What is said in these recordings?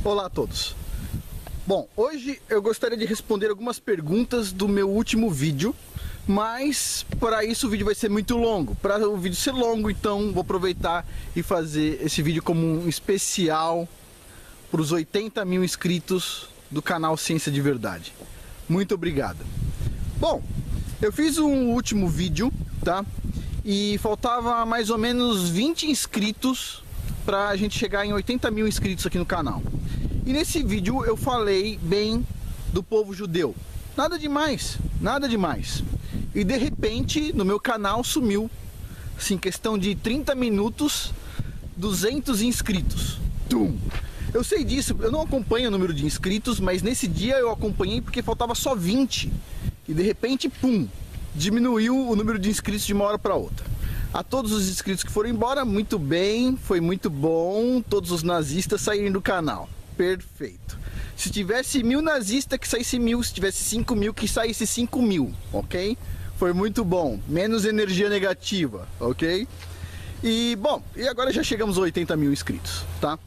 Olá a todos. Bom, hoje eu gostaria de responder algumas perguntas do meu último vídeo, mas para isso o vídeo vai ser muito longo. Para o vídeo ser longo, então vou aproveitar e fazer esse vídeo como um especial para os 80 mil inscritos do canal Ciência de Verdade. Muito obrigado. Bom, eu fiz um último vídeo, tá? E faltava mais ou menos 20 inscritos para a gente chegar em 80 mil inscritos aqui no canal. E nesse vídeo eu falei bem do povo judeu. Nada demais, nada demais. E de repente no meu canal sumiu, assim, questão de 30 minutos, 200 inscritos. Tum! Eu sei disso, eu não acompanho o número de inscritos, mas nesse dia eu acompanhei porque faltava só 20. E de repente, pum, diminuiu o número de inscritos de uma hora para outra. A todos os inscritos que foram embora, muito bem, foi muito bom. Todos os nazistas saíram do canal. Perfeito. Se tivesse 1000 nazistas, que saísse 1000. Se tivesse 5000, que saísse 5000, ok? Foi muito bom. Menos energia negativa, ok? E, bom, e agora já chegamos a 80 mil inscritos, tá?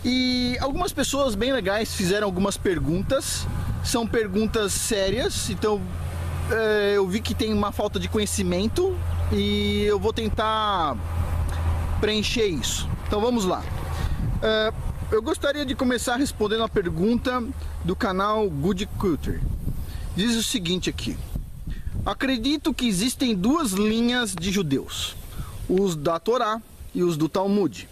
E algumas pessoas bem legais fizeram algumas perguntas. São perguntas sérias, então eu vi que tem uma falta de conhecimento e eu vou tentar preencher isso. Então vamos lá. Eu gostaria de começar respondendo a pergunta do canal Good Culture. Diz o seguinte aqui: acredito que existem duas linhas de judeus, os da Torá e os do Talmud.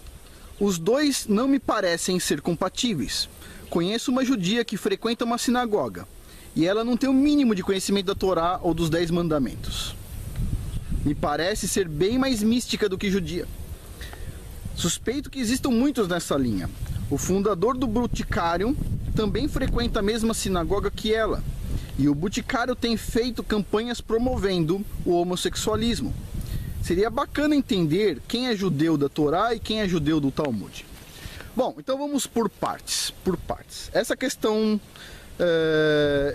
Os dois não me parecem ser compatíveis. Conheço uma judia que frequenta uma sinagoga e ela não tem o mínimo de conhecimento da Torá ou dos 10 mandamentos. Me parece ser bem mais mística do que judia. Suspeito que existam muitos nessa linha. O fundador do Boticário também frequenta a mesma sinagoga que ela. E o Boticário tem feito campanhas promovendo o homossexualismo. Seria bacana entender quem é judeu da Torá e quem é judeu do Talmud. Bom, então vamos por partes. Essa questão,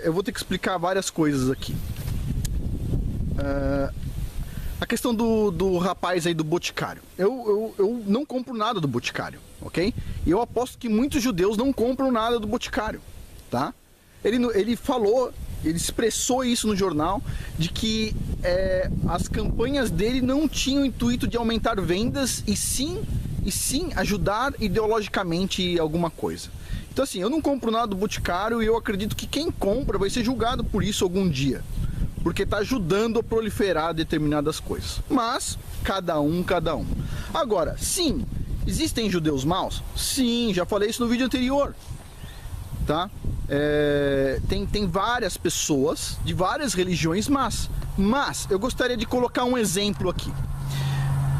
eu vou ter que explicar várias coisas aqui. A questão do rapaz aí do Boticário. Eu não compro nada do Boticário, ok? E eu aposto que muitos judeus não compram nada do Boticário, tá? Ele falou, ele expressou isso no jornal, de que as campanhas dele não tinham o intuito de aumentar vendas e sim ajudar ideologicamente alguma coisa. Então assim, eu não compro nada do Boticário e eu acredito que quem compra vai ser julgado por isso algum dia, porque está ajudando a proliferar determinadas coisas. Mas cada um. Agora, sim, existem judeus maus? Sim, já falei isso no vídeo anterior, tá? Tem várias pessoas de várias religiões, mas eu gostaria de colocar um exemplo aqui.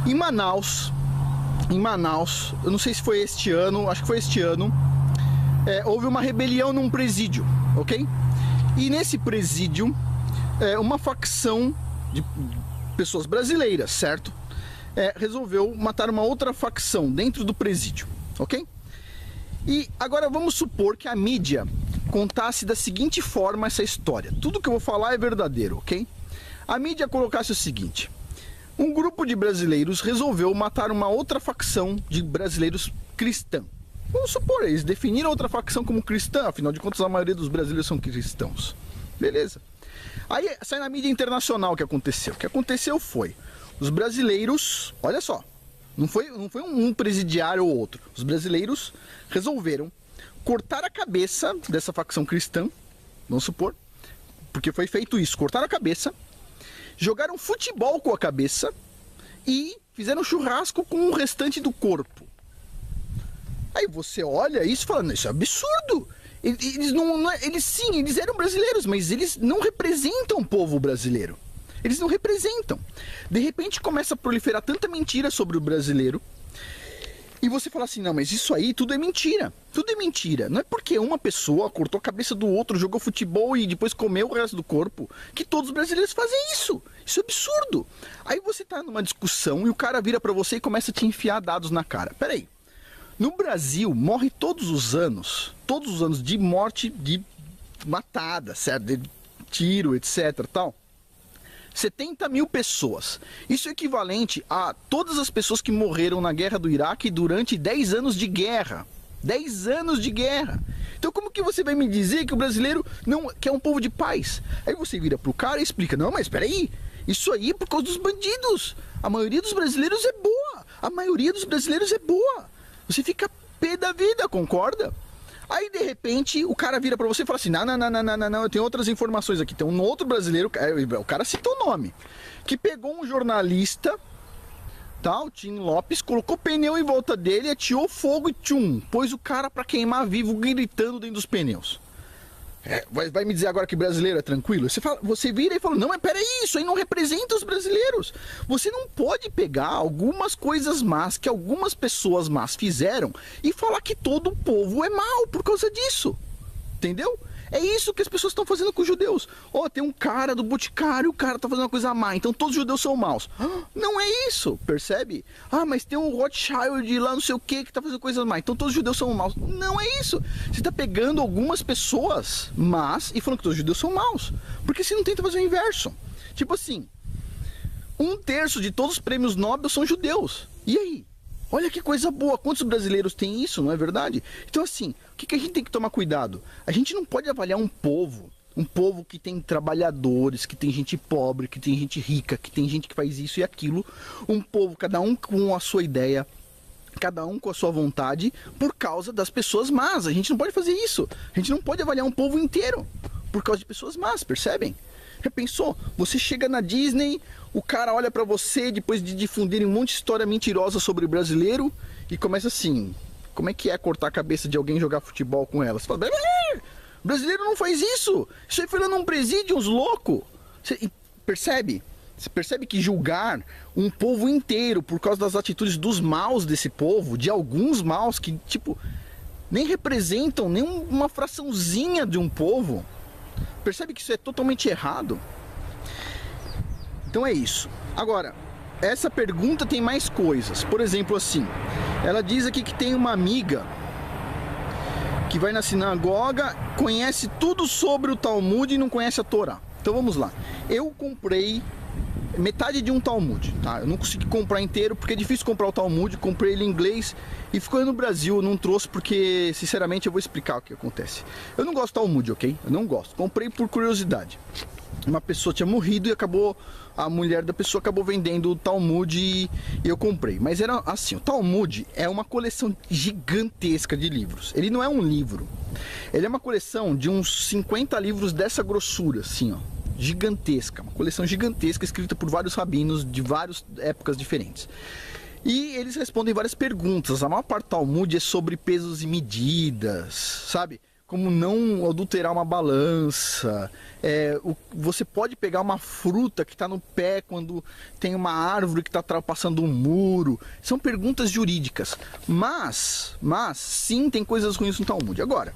Em Manaus, eu não sei se foi este ano, acho que foi este ano, houve uma rebelião num presídio, ok? E nesse presídio, uma facção de pessoas brasileiras, certo? Resolveu matar uma outra facção dentro do presídio, ok? E agora vamos supor que a mídia contasse da seguinte forma essa história. Tudo que eu vou falar é verdadeiro, ok? A mídia colocasse o seguinte: um grupo de brasileiros resolveu matar uma outra facção de brasileiros cristã. Vamos supor, eles definiram outra facção como cristã, afinal de contas a maioria dos brasileiros são cristãos. Beleza. Aí sai na mídia internacional o que aconteceu. O que aconteceu foi, os brasileiros, olha só, não foi um presidiário ou outro. Os brasileiros resolveram cortar a cabeça dessa facção cristã, vamos supor, porque foi feito isso, cortaram a cabeça, jogaram futebol com a cabeça e fizeram churrasco com o restante do corpo. Aí você olha isso e fala, isso é absurdo. Eles eram brasileiros, mas eles não representam o povo brasileiro. Eles não representam. De repente começa a proliferar tanta mentira sobre o brasileiro. E você fala assim, não, mas isso aí tudo é mentira. Tudo é mentira. Não é porque uma pessoa cortou a cabeça do outro, jogou futebol e depois comeu o resto do corpo, que todos os brasileiros fazem isso. Isso é absurdo. Aí você tá numa discussão e o cara vira pra você e começa a te enfiar dados na cara. Peraí. No Brasil, morre todos os anos de morte de matada, certo? De tiro, etc, tal. 70 mil pessoas. Isso é equivalente a todas as pessoas que morreram na guerra do Iraque durante 10 anos de guerra 10 anos de guerra. Então como que você vai me dizer que o brasileiro não quer um povo de paz? Aí você vira pro cara e explica, não, mas espera aí, isso aí é por causa dos bandidos. A maioria dos brasileiros é boa. A maioria dos brasileiros é boa. Você fica pé da vida, concorda? Aí de repente o cara vira pra você e fala assim, não, eu tenho outras informações aqui. Tem um outro brasileiro, o cara citou o nome, que pegou um jornalista, tá, o Tim Lopes, colocou pneu em volta dele, atirou fogo e tchum, pôs o cara pra queimar vivo, gritando dentro dos pneus. Vai me dizer agora que brasileiro é tranquilo? Você vira e fala, não, mas peraí, isso aí não representa os brasileiros. Você não pode pegar algumas coisas más que algumas pessoas más fizeram e falar que todo o povo é mau por causa disso. Entendeu? É isso que as pessoas estão fazendo com os judeus. Tem um cara do Boticário, o cara tá fazendo uma coisa má, então todos os judeus são maus. Não é isso, percebe? Mas tem um Rothschild lá, não sei o que tá fazendo coisas má, então todos os judeus são maus. Não é isso. Você tá pegando algumas pessoas más e falando que todos os judeus são maus. Porque você não tenta fazer o inverso. Tipo assim, 1/3 de todos os prêmios Nobel são judeus. E aí? Olha que coisa boa, quantos brasileiros têm isso, não é verdade? Então assim, o que a gente tem que tomar cuidado? A gente não pode avaliar um povo que tem trabalhadores, que tem gente pobre, que tem gente rica, que tem gente que faz isso e aquilo. Um povo, cada um com a sua ideia, cada um com a sua vontade, por causa das pessoas más. A gente não pode fazer isso. A gente não pode avaliar um povo inteiro por causa de pessoas más, percebem? Já pensou? Você chega na Disney, o cara olha pra você depois de difundirem um monte de história mentirosa sobre o brasileiro e começa assim, como é que é cortar a cabeça de alguém e jogar futebol com ela? Você fala, brasileiro não faz isso! Isso aí foi lá num presídio, uns loucos! Você percebe? Você percebe que julgar um povo inteiro por causa das atitudes dos maus desse povo, de alguns maus que, tipo, nem representam nem uma fraçãozinha de um povo, percebe que isso é totalmente errado? Então é isso. Agora, essa pergunta tem mais coisas. Por exemplo, assim, ela diz aqui que tem uma amiga que vai na sinagoga, conhece tudo sobre o Talmud e não conhece a Torá. Então vamos lá. Eu comprei metade de um Talmud, tá? Eu não consegui comprar inteiro porque é difícil comprar o Talmud. Comprei ele em inglês e ficou aí no Brasil. Eu não trouxe porque, sinceramente, eu vou explicar o que acontece. Eu não gosto do Talmud, ok? Eu não gosto. Comprei por curiosidade. Uma pessoa tinha morrido e a mulher da pessoa acabou vendendo o Talmud e eu comprei. Mas era assim, o Talmud é uma coleção gigantesca de livros. Ele não é um livro. Ele é uma coleção de uns 50 livros dessa grossura, assim, ó. Gigantesca, uma coleção gigantesca escrita por vários rabinos de várias épocas diferentes. E eles respondem várias perguntas. A maior parte do Talmud é sobre pesos e medidas, sabe? Como não adulterar uma balança. Você pode pegar uma fruta que está no pé quando tem uma árvore que está passando um muro. São perguntas jurídicas. Mas sim, tem coisas ruins no Talmud. Agora,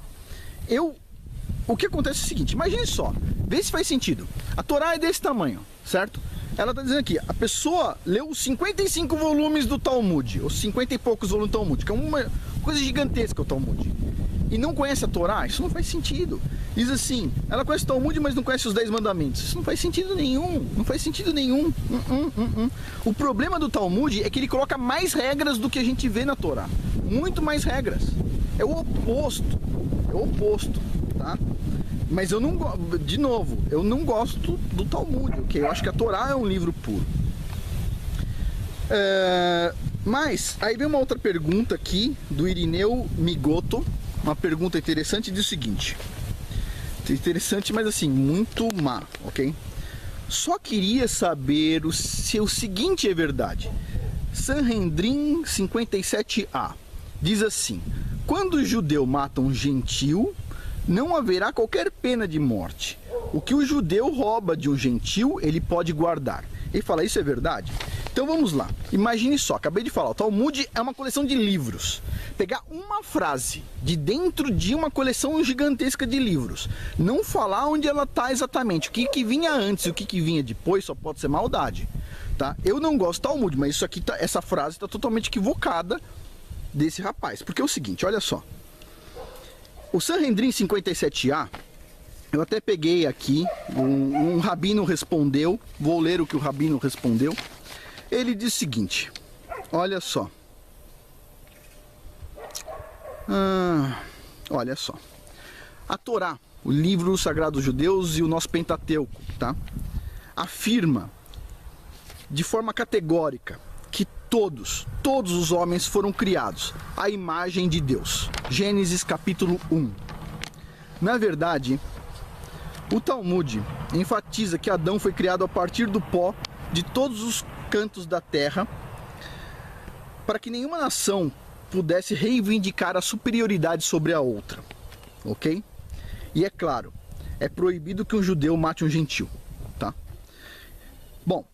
o que acontece é o seguinte, imagine só, vê se faz sentido. A Torá é desse tamanho, certo? Ela está dizendo aqui, a pessoa leu os 55 volumes do Talmud, os 50 e poucos volumes do Talmud, que é uma coisa gigantesca o Talmud, e não conhece a Torá. Isso não faz sentido. Diz assim, ela conhece o Talmud, mas não conhece os 10 mandamentos. Isso não faz sentido nenhum, não faz sentido nenhum. O problema do Talmud é que ele coloca mais regras do que a gente vê na Torá, muito mais regras. É o oposto, tá? Mas eu não gosto, de novo, eu não gosto do Talmud, ok? Eu acho que a Torá é um livro puro. Mas, aí vem uma outra pergunta aqui, do Irineu Migoto. Uma pergunta interessante, diz o seguinte. Interessante, mas assim, muito má, ok? Só queria saber se o seguinte é verdade. Sanhedrin 57a diz assim: quando o judeu mata um gentil, não haverá qualquer pena de morte. O que o judeu rouba de um gentil, ele pode guardar. Ele fala, isso é verdade? Então vamos lá. Imagine só, acabei de falar, o Talmud é uma coleção de livros. Pegar uma frase de dentro de uma coleção gigantesca de livros, não falar onde ela está exatamente, o que vinha antes e o que vinha depois, só pode ser maldade, tá? Eu não gosto do Talmud, mas isso aqui essa frase está totalmente equivocada desse rapaz. Porque é o seguinte, olha só. O Sanhedrin 57a, eu até peguei aqui, um rabino respondeu, vou ler o que o rabino respondeu. Ele diz o seguinte, olha só. Olha só. A Torá, o livro sagrado dos judeus e o nosso Pentateuco, tá? Afirma de forma categórica que todos os homens foram criados à imagem de Deus. Gênesis capítulo 1. Na verdade, o Talmud enfatiza que Adão foi criado a partir do pó de todos os cantos da terra, para que nenhuma nação pudesse reivindicar a superioridade sobre a outra, ok? E é claro, é proibido que um judeu mate um gentil, tá? Bom,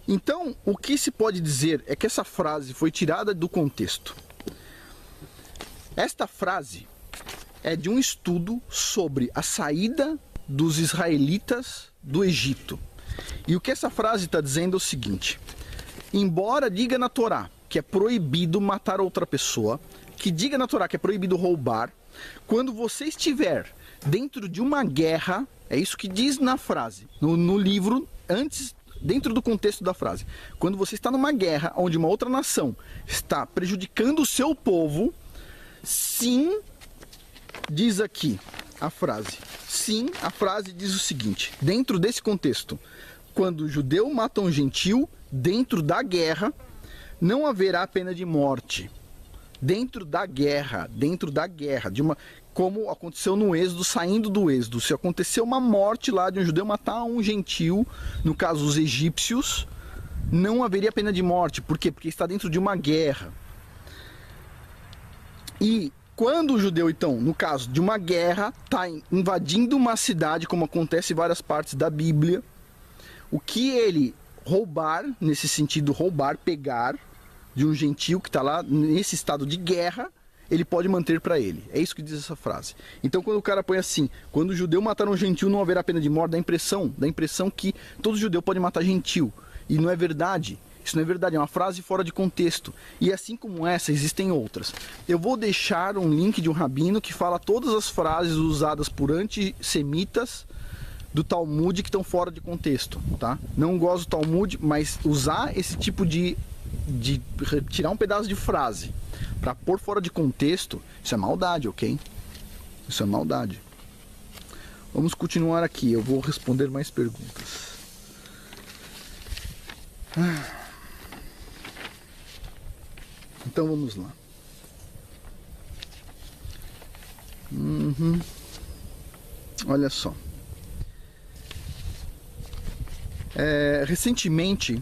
então o que se pode dizer é que essa frase foi tirada do contexto. Esta frase é de um estudo sobre a saída dos israelitas do Egito. E o que essa frase está dizendo é o seguinte: embora diga na Torá que é proibido matar outra pessoa, que diga na Torá que é proibido roubar, quando você estiver dentro de uma guerra, é isso que diz na frase, no livro, antes, dentro do contexto da frase, quando você está numa guerra onde uma outra nação está prejudicando o seu povo, sim, diz aqui a frase, sim, a frase diz o seguinte: dentro desse contexto, quando o judeu mata um gentil, dentro da guerra, não haverá pena de morte. Dentro da guerra, como aconteceu no Êxodo, saindo do Êxodo, se aconteceu uma morte lá de um judeu matar um gentil, no caso os egípcios, não haveria pena de morte. Por quê? Porque está dentro de uma guerra. E quando o judeu, então, no caso de uma guerra, está invadindo uma cidade, como acontece em várias partes da Bíblia, o que ele roubar, nesse sentido, roubar, pegar de um gentil que está lá nesse estado de guerra, ele pode manter para ele. É isso que diz essa frase. Então, quando o cara põe assim, quando o judeu matar um gentil não haverá pena de morte, dá a impressão que todo judeu pode matar gentil. E não é verdade. Isso não é verdade, é uma frase fora de contexto. E assim como essa, existem outras. Eu vou deixar um link de um rabino que fala todas as frases usadas por antissemitas do Talmud que estão fora de contexto, tá? Não gosto do Talmud, mas usar esse tipo de tirar um pedaço de frase para pôr fora de contexto, isso é maldade, ok? Isso é maldade. Vamos continuar aqui, eu vou responder mais perguntas. Então vamos lá. Olha só. Recentemente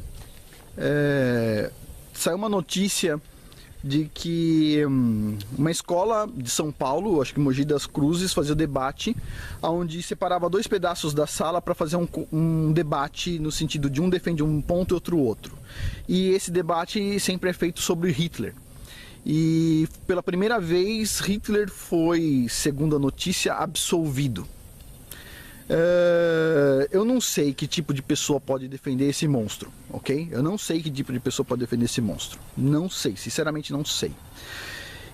saiu uma notícia de que uma escola de São Paulo, acho que Mogi das Cruzes, fazia o debate, onde separava dois pedaços da sala para fazer um debate no sentido de um defende um ponto e outro. E esse debate sempre é feito sobre Hitler. E pela primeira vez Hitler foi, segundo a notícia, absolvido. Eu não sei que tipo de pessoa pode defender esse monstro, ok? Eu não sei que tipo de pessoa pode defender esse monstro. Não sei, sinceramente não sei.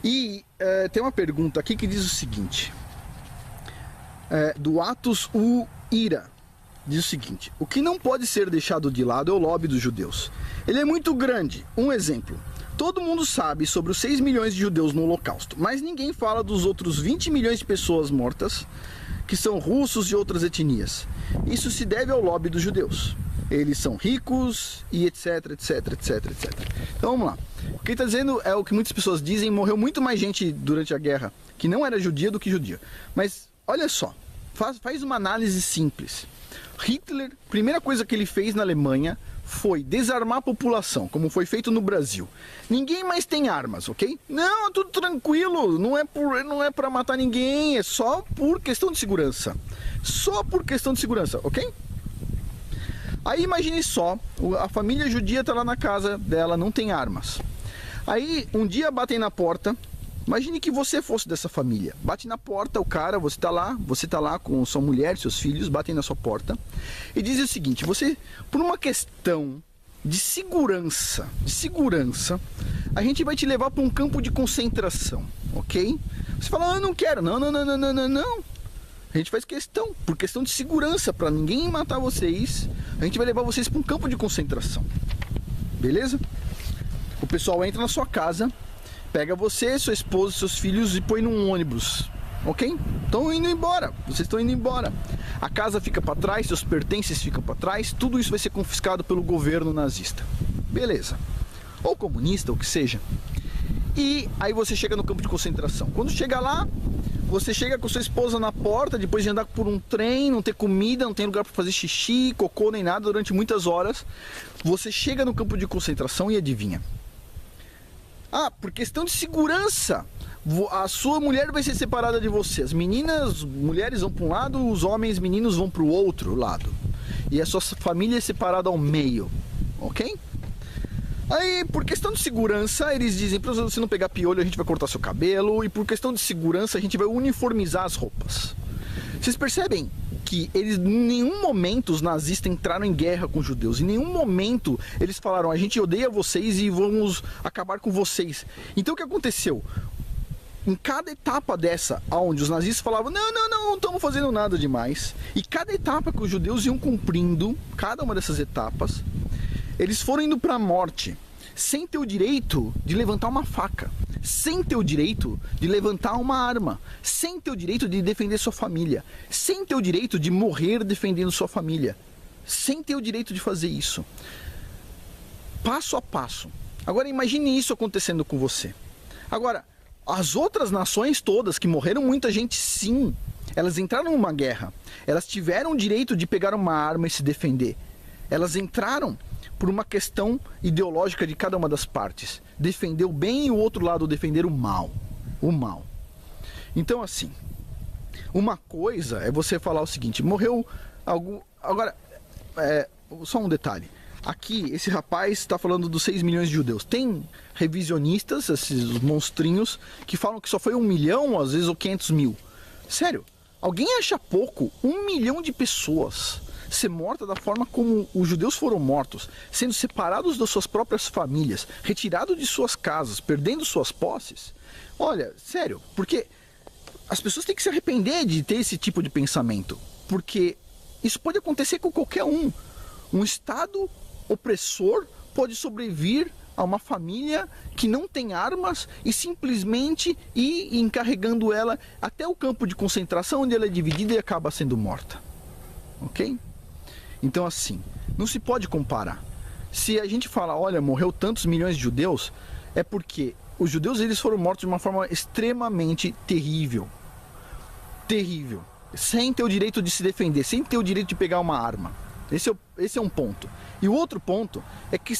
E tem uma pergunta aqui que diz o seguinte, do Atos U Ira, diz o seguinte: o que não pode ser deixado de lado é o lobby dos judeus. Ele é muito grande. Um exemplo: todo mundo sabe sobre os 6 milhões de judeus no Holocausto, mas ninguém fala dos outros 20 milhões de pessoas mortas, que são russos de outras etnias. Isso se deve ao lobby dos judeus. Eles são ricos e etc, etc, etc, etc. Então vamos lá. O que ele está dizendo é o que muitas pessoas dizem: morreu muito mais gente durante a guerra que não era judia do que judia. Mas olha só, faz uma análise simples. Hitler, primeira coisa que ele fez na Alemanha foi desarmar a população, como foi feito no Brasil. Ninguém mais tem armas, ok? Não, é tudo tranquilo, não é para matar ninguém, é só por questão de segurança. Só por questão de segurança, ok? Aí imagine só, a família judia está lá na casa dela, não tem armas. Aí um dia batem na porta. Imagine que você fosse dessa família. Bate na porta o cara, você tá lá com sua mulher, seus filhos, batem na sua porta e dizem o seguinte: você, por uma questão de segurança, a gente vai te levar para um campo de concentração, ok? Você fala: eu não quero, não. A gente faz questão, por questão de segurança, para ninguém matar vocês, a gente vai levar vocês para um campo de concentração. Beleza? O pessoal entra na sua casa, pega você, sua esposa, seus filhos e põe num ônibus, ok? Estão indo embora, vocês estão indo embora. A casa fica para trás, seus pertences ficam para trás, tudo isso vai ser confiscado pelo governo nazista. Beleza. Ou comunista, ou o que seja. E aí você chega no campo de concentração. Quando chega lá, você chega com sua esposa na porta, depois de andar por um trem, não ter comida, não tem lugar para fazer xixi, cocô nem nada durante muitas horas. Você chega no campo de concentração e adivinha? Ah, por questão de segurança, a sua mulher vai ser separada de você. As mulheres vão para um lado, os homens, meninos vão para o outro lado. E a sua família é separada ao meio, ok? Aí, por questão de segurança, eles dizem, para você não pegar piolho, a gente vai cortar seu cabelo. E por questão de segurança, a gente vai uniformizar as roupas. Vocês percebem que eles, em nenhum momento os nazistas entraram em guerra com os judeus. Em nenhum momento eles falaram, a gente odeia vocês e vamos acabar com vocês. Então o que aconteceu? Em cada etapa dessa, onde os nazistas falavam, não estamos fazendo nada demais. E cada etapa que os judeus iam cumprindo, cada uma dessas etapas, eles foram indo para a morte, sem ter o direito de levantar uma faca, sem ter o direito de levantar uma arma, sem ter o direito de defender sua família, sem ter o direito de morrer defendendo sua família, sem ter o direito de fazer isso. Passo a passo. Agora imagine isso acontecendo com você. Agora, as outras nações todas que morreram, muita gente sim, elas entraram numa guerra, elas tiveram o direito de pegar uma arma e se defender. Elas entraram por uma questão ideológica de cada uma das partes. Defender o bem e o outro lado defender o mal. O mal. Então assim, uma coisa é você falar o seguinte, morreu algum... Agora, só um detalhe. Aqui, esse rapaz está falando dos 6 milhões de judeus. Tem revisionistas, esses monstrinhos, que falam que só foi 1 milhão, às vezes, ou 500 mil. Sério, alguém acha pouco 1 milhão de pessoas ser morta da forma como os judeus foram mortos, sendo separados das suas próprias famílias, retirados de suas casas, perdendo suas posses? Olha, sério, porque as pessoas têm que se arrepender de ter esse tipo de pensamento, porque isso pode acontecer com qualquer um. Um Estado opressor pode sobreviver a uma família que não tem armas e simplesmente ir encarregando ela até o campo de concentração, onde ela é dividida e acaba sendo morta. Ok? Então assim, não se pode comparar. Se a gente fala, olha, morreu tantos milhões de judeus, é porque os judeus eles foram mortos de uma forma extremamente terrível. Terrível. Sem ter o direito de se defender, sem ter o direito de pegar uma arma. Esse é um ponto. E o outro ponto é que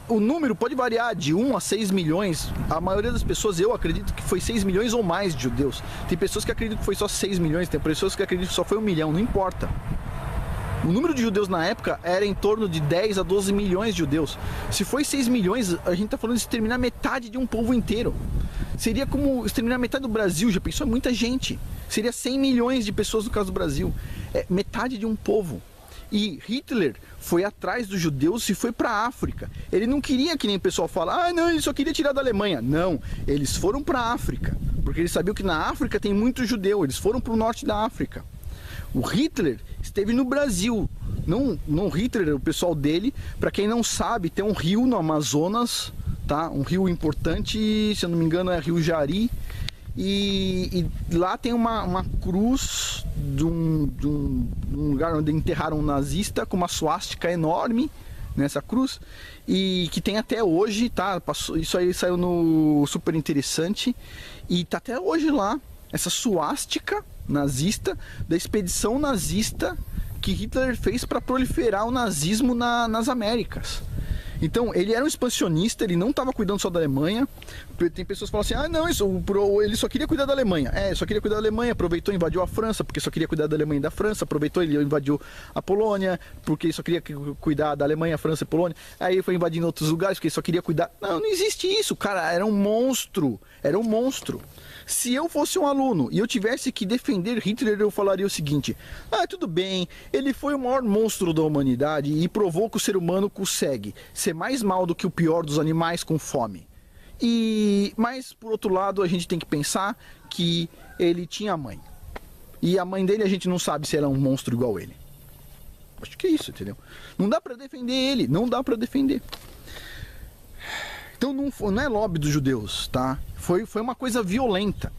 o número pode variar de 1 a 6 milhões. A maioria das pessoas, eu acredito que foi 6 milhões ou mais de judeus. Tem pessoas que acreditam que foi só 6 milhões, tem pessoas que acreditam que só foi 1 milhão, não importa. O número de judeus na época era em torno de 10 a 12 milhões de judeus. Se foi 6 milhões, a gente está falando de exterminar metade de um povo inteiro. Seria como exterminar metade do Brasil, já pensou? É muita gente. Seria 100 milhões de pessoas no caso do Brasil. É metade de um povo. E Hitler foi atrás dos judeus e foi para a África. Ele não queria que nem o pessoal fala, ah não, ele só queria tirar da Alemanha. Não, eles foram para a África, porque eles sabiam que na África tem muito judeu, eles foram para o norte da África. O Hitler esteve no Brasil, não Hitler, o pessoal dele, para quem não sabe, tem um rio no Amazonas, tá? Um rio importante, se eu não me engano é Rio Jari, e lá tem uma cruz de um lugar onde enterraram um nazista com uma suástica enorme nessa cruz, e que tem até hoje, tá? Isso aí saiu no Super Interessante, e tá até hoje lá, essa suástica nazista da expedição nazista que Hitler fez para proliferar o nazismo nas Américas. Então, ele era um expansionista, ele não estava cuidando só da Alemanha. Tem pessoas que falam assim, ah não, ele só queria cuidar da Alemanha. Só queria cuidar da Alemanha, aproveitou e invadiu a França, porque só queria cuidar da Alemanha e da França, aproveitou e invadiu a Polônia, porque ele só queria cuidar da Alemanha, França e Polônia. Aí foi invadindo outros lugares, porque ele só queria cuidar... Não existe isso, cara, era um monstro, era um monstro. Se eu fosse um aluno e eu tivesse que defender Hitler, eu falaria o seguinte, tudo bem, ele foi o maior monstro da humanidade e provou que o ser humano consegue ser mais mal do que o pior dos animais com fome. Mas, por outro lado, a gente tem que pensar que ele tinha mãe. E a mãe dele a gente não sabe se ela é um monstro igual ele. Acho que é isso, entendeu? Não dá pra defender ele, não dá pra defender. Então não é lobby dos judeus, tá? Foi uma coisa violenta.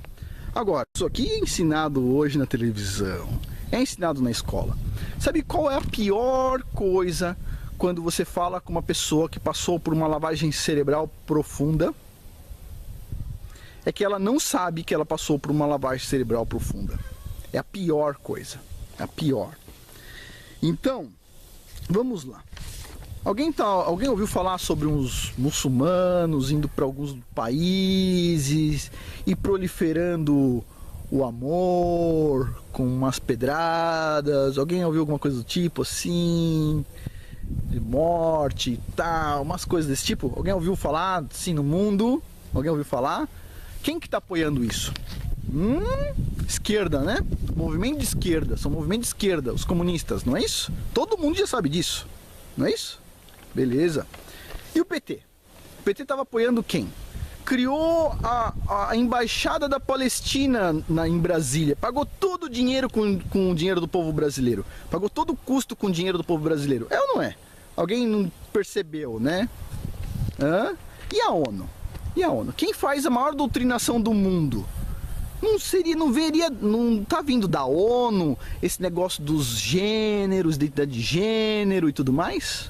Agora, isso aqui é ensinado hoje na televisão, é ensinado na escola. Sabe qual é a pior coisa quando você fala com uma pessoa que passou por uma lavagem cerebral profunda? É que ela não sabe que ela passou por uma lavagem cerebral profunda. É a pior coisa. É a pior. Então, vamos lá. Alguém ouviu falar sobre uns muçulmanos indo para alguns países e proliferando o amor com umas pedradas? Alguém ouviu alguma coisa do tipo assim? De morte e tal, umas coisas desse tipo? Alguém ouviu falar assim no mundo? Alguém ouviu falar? Quem que tá apoiando isso? Esquerda, né? Movimento de esquerda, são movimento de esquerda, os comunistas, não é isso? Todo mundo já sabe disso, não é isso? Beleza. E o PT? O PT estava apoiando quem? Criou a embaixada da Palestina em Brasília. Pagou todo o dinheiro com o dinheiro do povo brasileiro. Pagou todo o custo com o dinheiro do povo brasileiro. É ou não é? Alguém não percebeu, né? E a ONU? E a ONU? Quem faz a maior doutrinação do mundo? Não tá vindo da ONU esse negócio dos gêneros, identidade de gênero e tudo mais?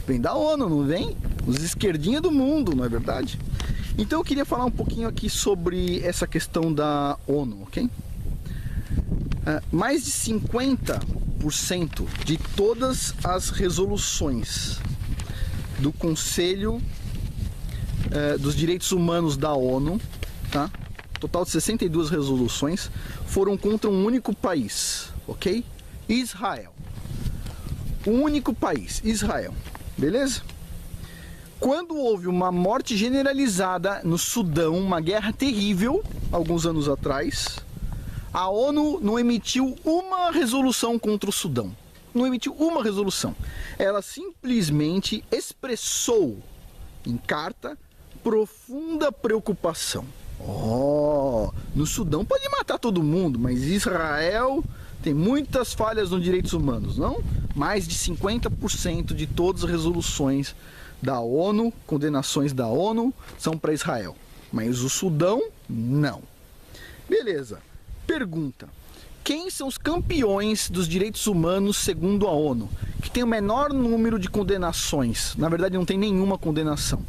Vem da ONU, não vem? Os esquerdinhos do mundo, não é verdade? Então eu queria falar um pouquinho aqui sobre essa questão da ONU, ok? Mais de 50% de todas as resoluções do Conselho dos Direitos Humanos da ONU, tá? Total de 62 resoluções, foram contra um único país, ok? Israel. O único país, Israel, beleza? Quando houve uma morte generalizada no Sudão, uma guerra terrível, alguns anos atrás, a ONU não emitiu uma resolução contra o Sudão. Não emitiu uma resolução. Ela simplesmente expressou em carta profunda preocupação. No Sudão pode matar todo mundo, mas Israel tem muitas falhas nos direitos humanos, não? Mais de 50% de todas as resoluções da ONU, condenações da ONU, são para Israel. Mas o Sudão, não. Beleza. Pergunta. Quem são os campeões dos direitos humanos segundo a ONU? Que tem o menor número de condenações. Na verdade, não tem nenhuma condenação.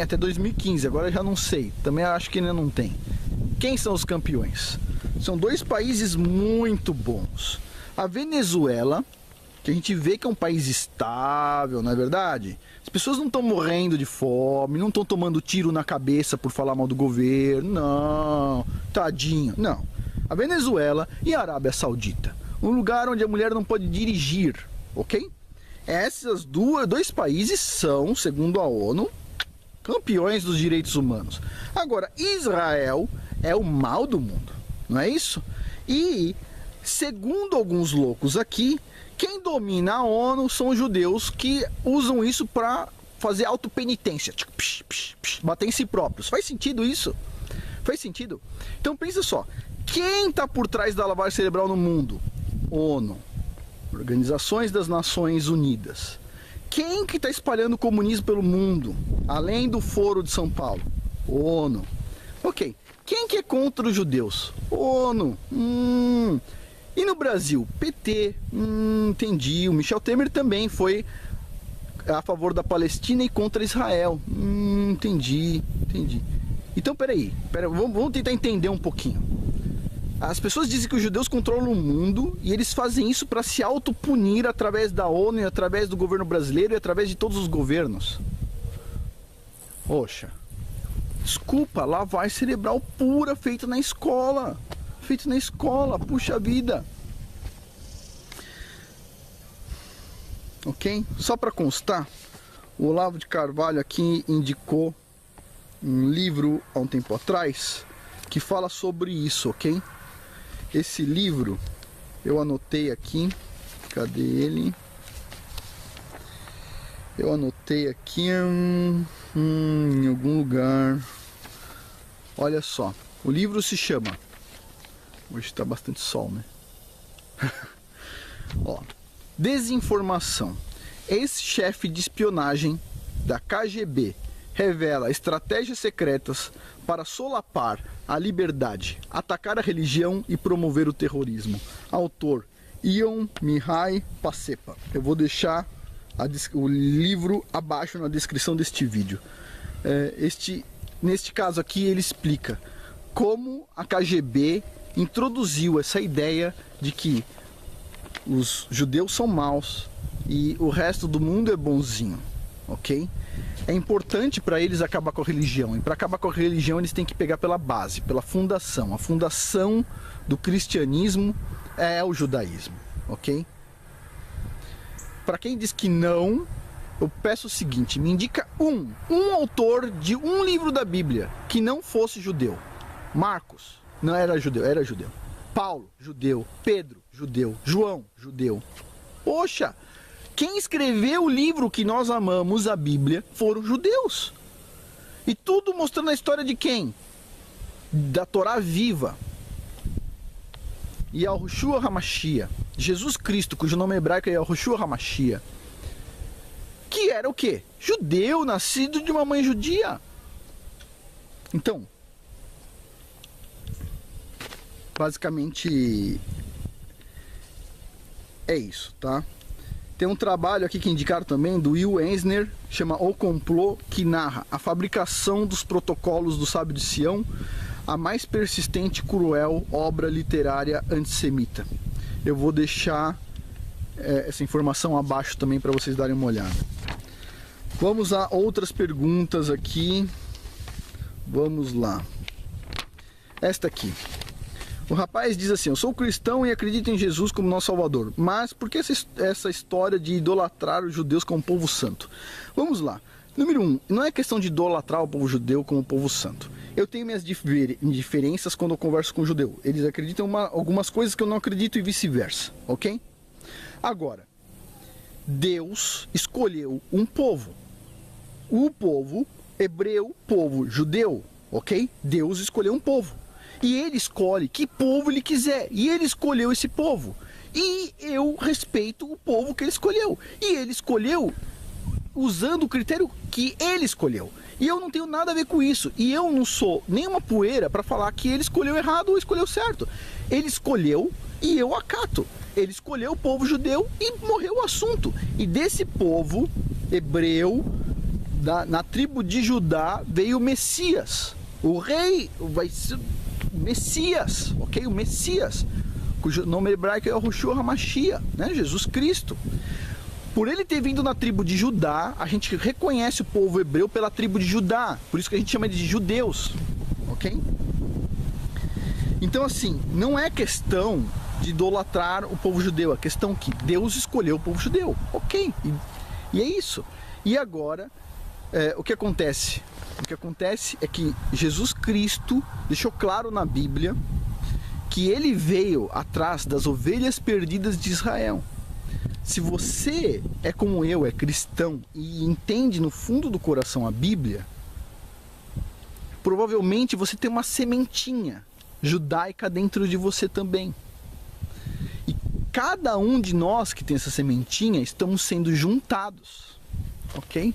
Até 2015, agora eu já não sei. Também acho que ainda não tem. Quem são os campeões? São dois países muito bons. A Venezuela, que a gente vê que é um país estável, não é verdade? As pessoas não estão morrendo de fome, não estão tomando tiro na cabeça por falar mal do governo, não, tadinho, não. A Venezuela e a Arábia Saudita, um lugar onde a mulher não pode dirigir, ok? Esses dois países são, segundo a ONU, campeões dos direitos humanos. Agora, Israel é o mal do mundo, não é isso? E, segundo alguns loucos aqui, quem domina a ONU são os judeus que usam isso para fazer autopenitência, bater em si próprios. Faz sentido isso? Faz sentido? Então pensa só, quem está por trás da lavagem cerebral no mundo? ONU, Organizações das Nações Unidas. Quem que está espalhando o comunismo pelo mundo, além do Foro de São Paulo? ONU. Ok. Quem que é contra os judeus? ONU. E no Brasil? PT. Entendi. O Michel Temer também foi a favor da Palestina e contra Israel. Entendi. Então, peraí. Vamos tentar entender um pouquinho. As pessoas dizem que os judeus controlam o mundo e eles fazem isso para se autopunir através da ONU e através do governo brasileiro e através de todos os governos. Poxa, desculpa, lavagem cerebral pura feita na escola. Puxa vida. Ok? Só para constar, o Olavo de Carvalho aqui indicou um livro há um tempo atrás que fala sobre isso, ok? Esse livro eu anotei aqui, cadê ele? Eu anotei aqui em algum lugar. Olha só, o livro se chama, hoje está bastante sol, né? Ó, Desinformação. Ex-chefe de espionagem da KGB revela estratégias secretas para solapar a liberdade, atacar a religião e promover o terrorismo. Autor Ion Mihai Pacepa. Eu vou deixar o livro abaixo na descrição deste vídeo. Neste caso aqui ele explica como a KGB introduziu essa ideia de que os judeus são maus e o resto do mundo é bonzinho, ok? É importante para eles acabar com a religião, e para acabar com a religião eles têm que pegar pela base, pela fundação. A fundação do cristianismo é o judaísmo, ok? Para quem diz que não, eu peço o seguinte: me indica um autor de um livro da Bíblia que não fosse judeu. Marcos não era judeu, era judeu. Paulo, judeu. Pedro, judeu. João, judeu. Poxa, quem escreveu o livro que nós amamos, a Bíblia, foram judeus. E tudo mostrando a história de quem? Da Torá viva. Yahushua HaMashiach, Jesus Cristo, cujo nome hebraico é Yahushua HaMashiach, que era o quê? Judeu, nascido de uma mãe judia. Então, basicamente é isso, tá? Tem um trabalho aqui que indicaram também do Will Eisner, chama O Complô, que narra a fabricação dos protocolos do Sábio de Sião, a mais persistente e cruel obra literária antissemita. Eu vou deixar essa informação abaixo também para vocês darem uma olhada. Vamos a outras perguntas aqui. Vamos lá. Esta aqui. O rapaz diz assim: eu sou cristão e acredito em Jesus como nosso Salvador, mas por que essa história de idolatrar os judeus como povo santo? Vamos lá. Número 1, não é questão de idolatrar o povo judeu como povo santo. Eu tenho minhas diferenças quando eu converso com o judeu. Eles acreditam em algumas coisas que eu não acredito e vice-versa, ok? Agora, Deus escolheu um povo. O povo hebreu, povo judeu, ok? Deus escolheu um povo. E ele escolhe que povo ele quiser. E ele escolheu esse povo. E eu respeito o povo que ele escolheu. E ele escolheu usando o critério que ele escolheu. E eu não tenho nada a ver com isso. E eu não sou nenhuma poeira para falar que ele escolheu errado ou escolheu certo. Ele escolheu e eu acato. Ele escolheu o povo judeu e morreu o assunto. E desse povo hebreu, na tribo de Judá, veio o Messias. O rei vai ser Messias, ok? O Messias, cujo nome hebraico é Yahushua HaMashiach, né? Jesus Cristo. Por ele ter vindo na tribo de Judá, a gente reconhece o povo hebreu pela tribo de Judá. Por isso que a gente chama ele de judeus, ok? Então assim, não é questão de idolatrar o povo judeu. A questão que Deus escolheu o povo judeu, ok? E é isso. E agora, o que acontece? O que acontece é que Jesus Cristo deixou claro na Bíblia que ele veio atrás das ovelhas perdidas de Israel. Se você é como eu, é cristão e entende no fundo do coração a Bíblia, provavelmente você tem uma sementinha judaica dentro de você também. E cada um de nós que tem essa sementinha estamos sendo juntados, ok?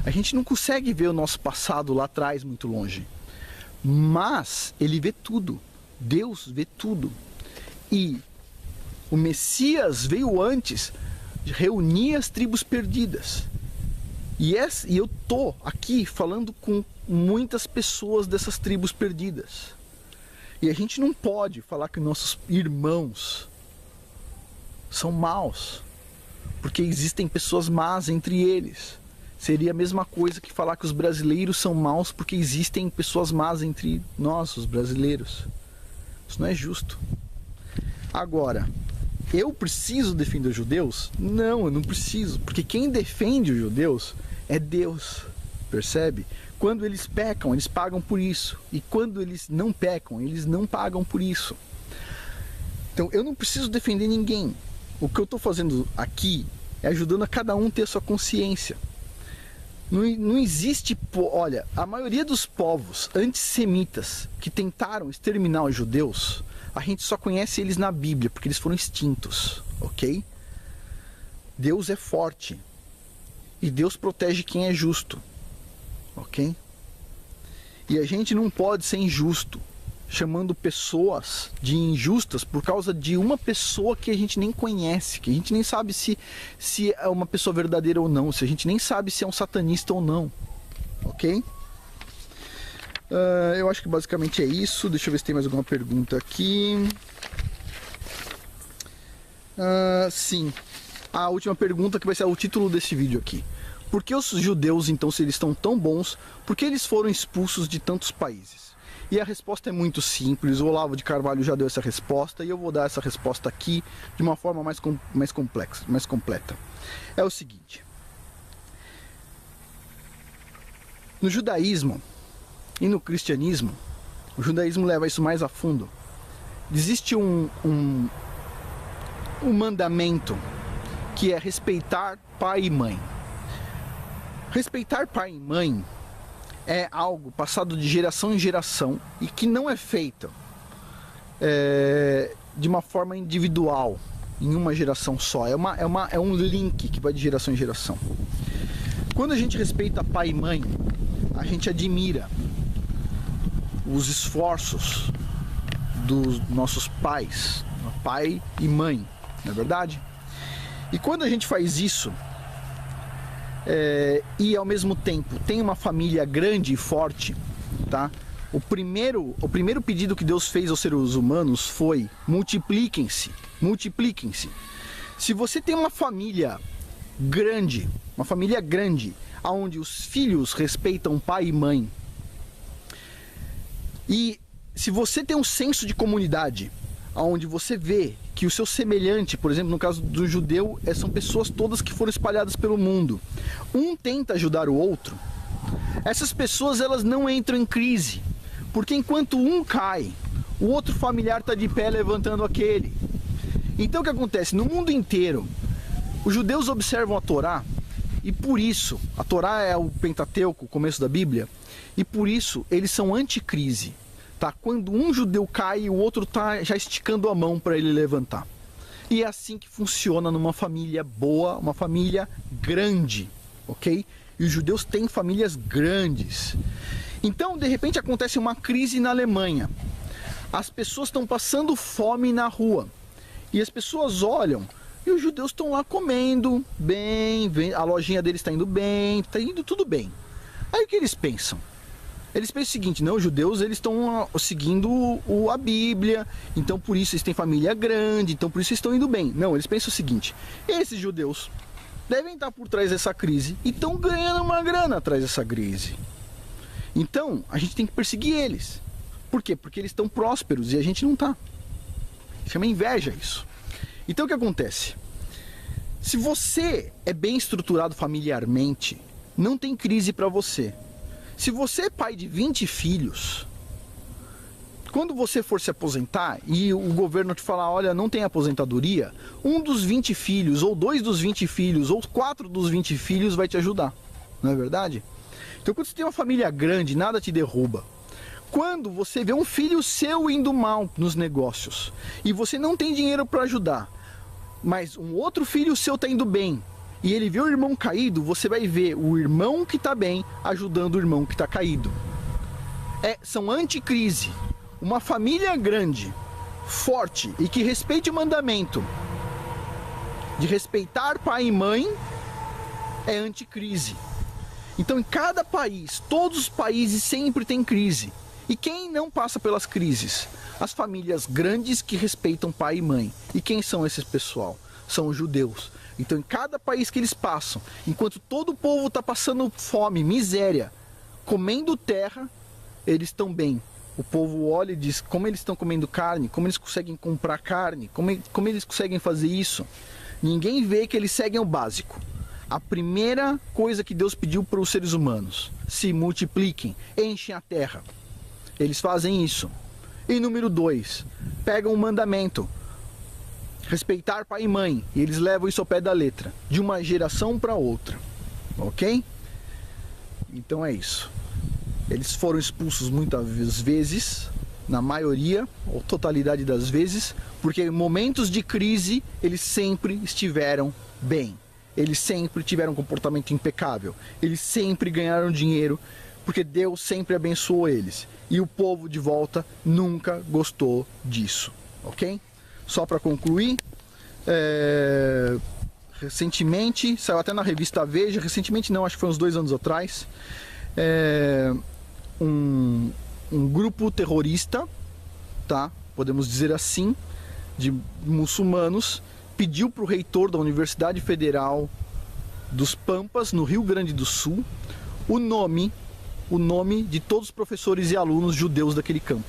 A gente não consegue ver o nosso passado lá atrás muito longe, mas ele vê tudo. Deus vê tudo. E o Messias veio antes de reunir as tribos perdidas. E eu tô aqui falando com muitas pessoas dessas tribos perdidas. E a gente não pode falar que nossos irmãos são maus, porque existem pessoas más entre eles. Seria a mesma coisa que falar que os brasileiros são maus porque existem pessoas más entre nós, os brasileiros. Isso não é justo. Agora, eu preciso defender os judeus? Não, eu não preciso, porque quem defende os judeus é Deus, percebe? Quando eles pecam, eles pagam por isso. E quando eles não pecam, eles não pagam por isso. Então, eu não preciso defender ninguém. O que eu estou fazendo aqui é ajudando a cada um ter a sua consciência. Não existe, olha, a maioria dos povos antissemitas que tentaram exterminar os judeus, a gente só conhece eles na Bíblia, porque eles foram extintos, ok? Deus é forte e Deus protege quem é justo, ok? E a gente não pode ser injusto, chamando pessoas de injustas por causa de uma pessoa que a gente nem conhece, que a gente nem sabe se é uma pessoa verdadeira ou não, se a gente nem sabe se é um satanista ou não, ok? Eu acho que basicamente é isso. Deixa eu ver se tem mais alguma pergunta aqui. Sim, a última pergunta que vai ser o título desse vídeo aqui. Por que os judeus, então, se eles estão tão bons, por que eles foram expulsos de tantos países? E a resposta é muito simples. O Olavo de Carvalho já deu essa resposta e eu vou dar essa resposta aqui de uma forma mais complexa, mais completa. É o seguinte: no judaísmo e no cristianismo, o judaísmo leva isso mais a fundo. Existe um mandamento que é respeitar pai e mãe. Respeitar pai e mãe é algo passado de geração em geração e que não é feito de uma forma individual, em uma geração só. É um link que vai de geração em geração. Quando a gente respeita pai e mãe, a gente admira os esforços dos nossos pais, pai e mãe, não é verdade? E quando a gente faz isso, e ao mesmo tempo tem uma família grande e forte, tá? O primeiro pedido que Deus fez aos seres humanos foi: multipliquem-se, multipliquem-se. Se você tem uma família grande, onde os filhos respeitam pai e mãe, e se você tem um senso de comunidade, onde você vê que o seu semelhante, por exemplo, no caso do judeu, são pessoas todas que foram espalhadas pelo mundo, um tenta ajudar o outro, essas pessoas elas não entram em crise, porque enquanto um cai, o outro familiar está de pé levantando aquele. Então o que acontece? No mundo inteiro, os judeus observam a Torá, e por isso, a Torá é o Pentateuco, o começo da Bíblia, e por isso eles são anticrise. Tá? Quando um judeu cai, o outro está já esticando a mão para ele levantar. E é assim que funciona numa família boa, uma família grande, ok? E os judeus têm famílias grandes. Então, de repente, acontece uma crise na Alemanha. As pessoas estão passando fome na rua. E as pessoas olham e os judeus estão lá comendo bem, a lojinha deles está indo bem, está indo tudo bem. Aí o que eles pensam? Eles pensam o seguinte: não, os judeus eles estão seguindo a Bíblia, então por isso eles têm família grande, então por isso eles estão indo bem. Não, eles pensam o seguinte: esses judeus devem estar por trás dessa crise e estão ganhando uma grana atrás dessa crise. Então a gente tem que perseguir eles. Por quê? Porque eles estão prósperos e a gente não está. Chama inveja isso. Então o que acontece? Se você é bem estruturado familiarmente, não tem crise para você. Se você é pai de 20 filhos, quando você for se aposentar e o governo te falar: olha, não tem aposentadoria, um dos 20 filhos, ou 2 dos 20 filhos, ou 4 dos 20 filhos vai te ajudar. Não é verdade? Então quando você tem uma família grande, nada te derruba. Quando você vê um filho seu indo mal nos negócios e você não tem dinheiro para ajudar, mas um outro filho seu está indo bem, e ele vê o irmão caído, você vai ver o irmão que está bem ajudando o irmão que está caído. São anticrise. Uma família grande, forte e que respeite o mandamento de respeitar pai e mãe é anticrise. Então em cada país, todos os países sempre tem crise. E quem não passa pelas crises? As famílias grandes que respeitam pai e mãe. E quem são esses pessoal? São os judeus. Então em cada país que eles passam, enquanto todo o povo está passando fome, miséria, comendo terra, eles estão bem. O povo olha e diz: como eles estão comendo carne, como eles conseguem comprar carne, como eles conseguem fazer isso. Ninguém vê que eles seguem o básico. A primeira coisa que Deus pediu para os seres humanos: se multipliquem, enchem a terra. Eles fazem isso. E número 2, pegam o mandamento: respeitar pai e mãe, e eles levam isso ao pé da letra, de uma geração para outra, ok? Então é isso. Eles foram expulsos muitas vezes, na maioria ou totalidade das vezes, porque em momentos de crise eles sempre estiveram bem, eles sempre tiveram um comportamento impecável, eles sempre ganharam dinheiro porque Deus sempre abençoou eles. E o povo de volta nunca gostou disso, ok? Só para concluir, recentemente, saiu até na revista Veja, recentemente não, acho que foi uns 2 anos atrás, um grupo terrorista, tá? Podemos dizer assim, de muçulmanos, pediu para o reitor da Universidade Federal dos Pampas, no Rio Grande do Sul, o nome de todos os professores e alunos judeus daquele campo.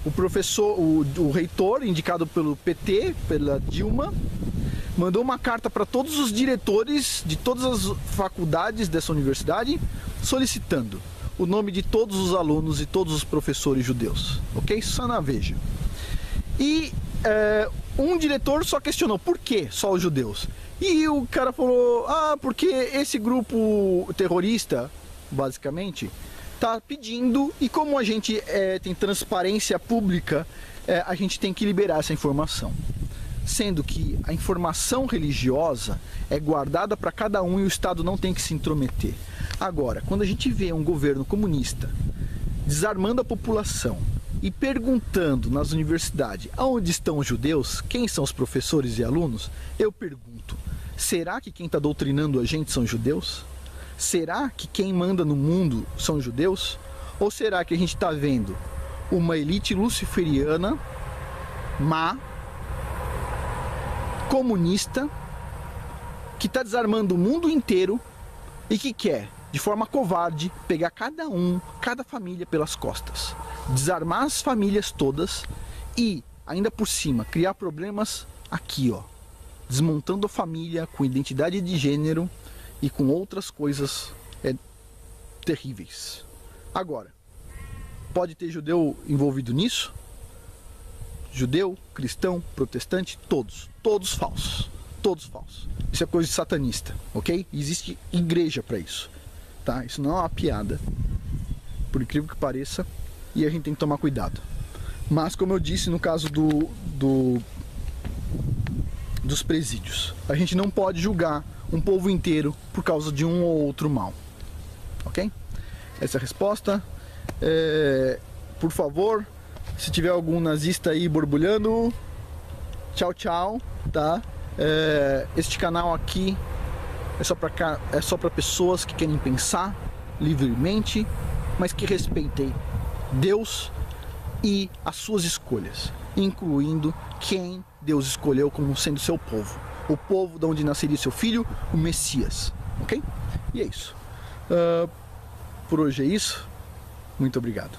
O reitor, indicado pelo PT, pela Dilma, mandou uma carta para todos os diretores de todas as faculdades dessa universidade, solicitando o nome de todos os alunos e todos os professores judeus, ok? Só na Veja. E um diretor só questionou, por que só os judeus? E o cara falou, porque esse grupo terrorista, basicamente, está pedindo, e como a gente tem transparência pública, a gente tem que liberar essa informação. Sendo que a informação religiosa é guardada para cada um e o Estado não tem que se intrometer. Agora, quando a gente vê um governo comunista desarmando a população e perguntando nas universidades aonde estão os judeus, quem são os professores e alunos, eu pergunto, será que quem está doutrinando a gente são judeus? Será que quem manda no mundo são judeus? Ou será que a gente está vendo uma elite luciferiana, má, comunista, que está desarmando o mundo inteiro e que quer, de forma covarde, pegar cada família pelas costas, desarmar as famílias todas e, ainda por cima, criar problemas aqui, ó, desmontando a família com identidade de gênero e com outras coisas terríveis. Agora, pode ter judeu envolvido nisso? Judeu, cristão, protestante, todos falsos, todos falsos. Isso é coisa de satanista, ok? Existe igreja para isso, tá? Isso não é uma piada, por incrível que pareça, e a gente tem que tomar cuidado. Mas como eu disse no caso dos presídios, a gente não pode julgar um povo inteiro por causa de um ou outro mal, ok? Essa é a resposta. Por favor, se tiver algum nazista aí borbulhando, tchau, tchau, tá? Este canal aqui é só para pessoas que querem pensar livremente, mas que respeitem Deus e as suas escolhas, incluindo quem Deus escolheu como sendo seu povo, o povo de onde nasceria seu filho, o Messias, ok? E é isso. Por hoje é isso. Muito obrigado.